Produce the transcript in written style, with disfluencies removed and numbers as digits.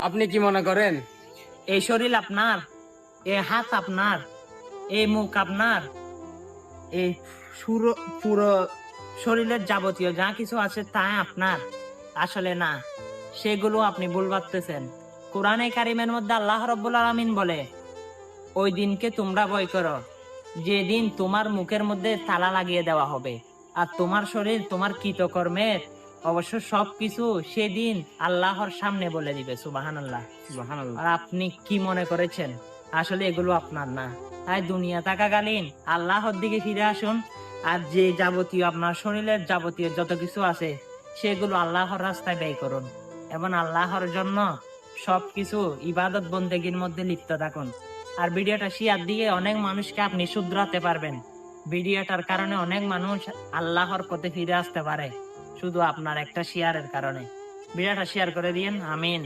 আপনি কি মনে করেন? এই শরীর আপনার, এই হাত আপনার, এই মুখ আপনার, এই পুরো শরীরের যাবতীয় যা কিছু আছে তা আপনার? আসলে না, সেগুলো আপনি ভুল ভাবতেছেন। কোরআনে কারিমের মধ্যে আল্লাহ রাব্বুল আলামিন বলে, ওই দিনকে তোমরা ভয় করো যেদিন তোমার মুখের মধ্যে তালা লাগিয়ে দেওয়া হবে, আর তোমার শরীর তোমার কৃতকর্মের অবশ্য সবকিছু সেদিন আল্লাহর সামনে বলে দিবে। সুবহানাল্লাহ। সুবহানাল্লাহ। আর আপনি কি মনে করেছেন আসলে এগুলো আপনার না? তাই দুনিয়া থাকাকালীন আল্লাহর দিকে ফিরে আসুন, আর যে যাবতীয় আপনার শরীরের যাবতীয় যত কিছু আছে সেগুলো আল্লাহর রাস্তায় ব্যয় করুন, এবং আল্লাহর জন্য সবকিছু ইবাদত বন্দেগীর মধ্যে লিপ্ত থাকুন। আর ভিডিওটা শেয়ার দিয়ে অনেক মানুষকে আপনি শুধরাতে পারবেন। ভিডিওটার কারণে অনেক মানুষ আল্লাহর পথে ফিরে আসতে পারে, শুধু আপনার একটা শেয়ারের কারণে। ভিডিওটা শেয়ার করে দিয়েন। আমিন।